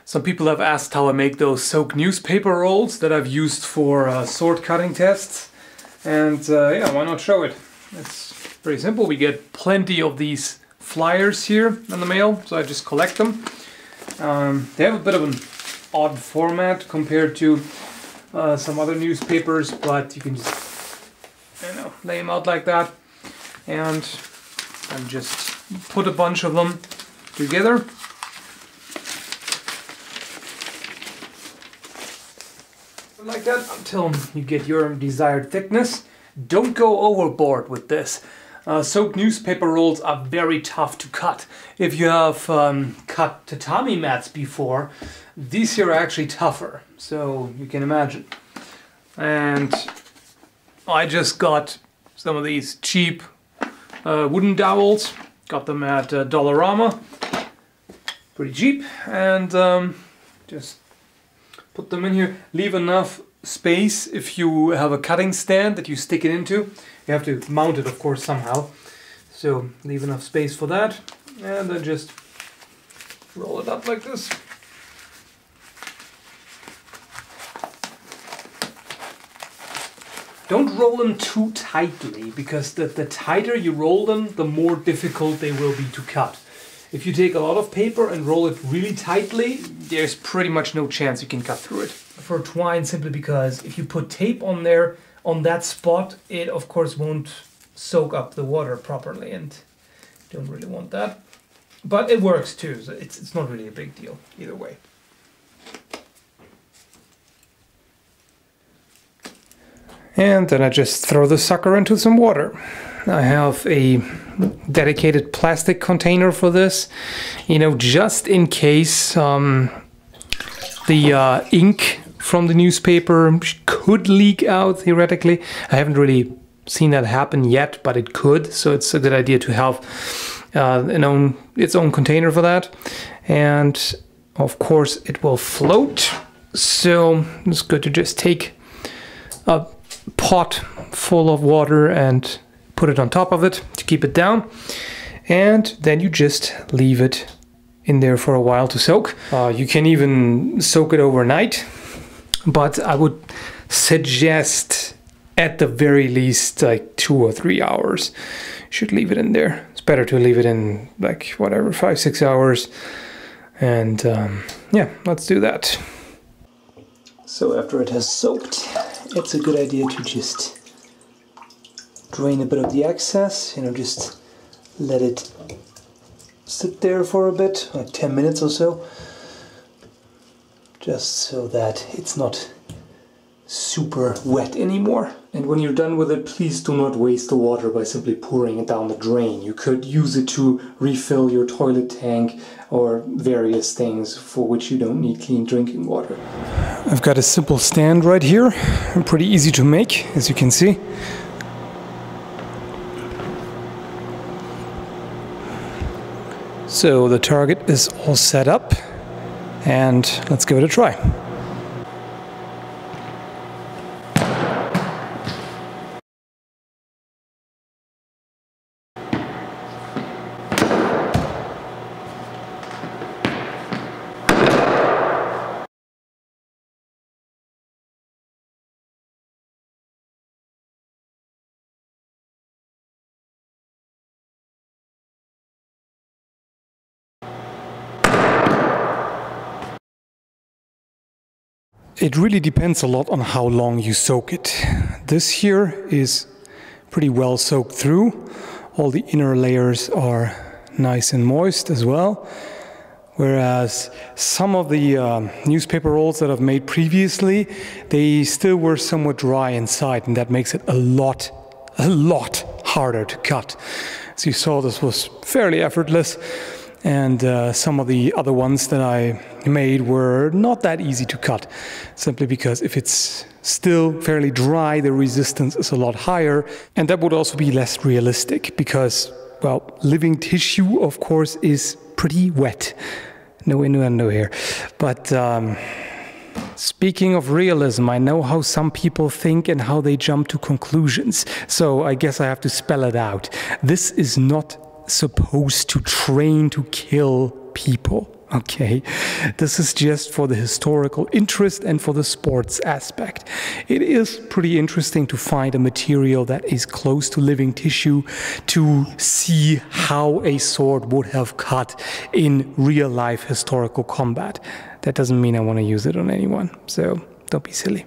Some people have asked how I make those soaked newspaper rolls that I've used for sword cutting tests. And yeah, why not show it? It's pretty simple. We get plenty of these flyers here in the mail, so I just collect them. They have a bit of an odd format compared to some other newspapers, but you can just, you know, lay them out like that. And just put a bunch of them together. Like that until you get your desired thickness. Don't go overboard with this. Soaked newspaper rolls are very tough to cut. If you have cut tatami mats before, these here are actually tougher, so you can imagine. And I just got some of these cheap wooden dowels. Got them at Dollarama. Pretty cheap. And just put them in here. Leave enough space if you have a cutting stand that you stick it into. You have to mount it, of course, somehow. So leave enough space for that. And then just roll it up like this. Don't roll them too tightly, because the tighter you roll them, the more difficult they will be to cut. If you take a lot of paper and roll it really tightly, there's pretty much no chance you can cut through it. For twine, simply because if you put tape on there, on that spot, it of course won't soak up the water properly, and you don't really want that. But it works too, so it's not really a big deal either way. And then I just throw the sucker into some water. I have a dedicated plastic container for this, you know, just in case the ink from the newspaper could leak out, theoretically. I haven't really seen that happen yet, but it could, so it's a good idea to have its own container for that. And of course it will float, so it's good to just take a pot full of water and put it on top of it to keep it down, and then you just leave it in there for a while to soak. You can even soak it overnight, but I would suggest at the very least like 2 or 3 hours. You should leave it in there. It's better to leave it in like whatever, 5-6 hours. And yeah, let's do that. So after it has soaked, it's a good idea to just drain a bit of the excess, you know, just let it sit there for a bit, like 10 minutes or so, just so that it's not super wet anymore. And when you're done with it, please do not waste the water by simply pouring it down the drain. You could use it to refill your toilet tank or various things for which you don't need clean drinking water. I've got a simple stand right here, pretty easy to make, as you can see. So the target is all set up, and let's give it a try. It really depends a lot on how long you soak it. This here is pretty well soaked through. All the inner layers are nice and moist as well. Whereas some of the newspaper rolls that I've made previously, they still were somewhat dry inside, and that makes it a lot harder to cut. As you saw, this was fairly effortless. And some of the other ones that I made were not that easy to cut, simply because if it's still fairly dry, the resistance is a lot higher, and that would also be less realistic because, well, living tissue, of course, is pretty wet. No innuendo here. But speaking of realism, I know how some people think and how they jump to conclusions, so I guess I have to spell it out. This is not supposed to train to kill people. Okay, this is just for the historical interest and for the sports aspect. It is pretty interesting to find a material that is close to living tissue to see how a sword would have cut in real life historical combat. That doesn't mean I want to use it on anyone, so don't be silly.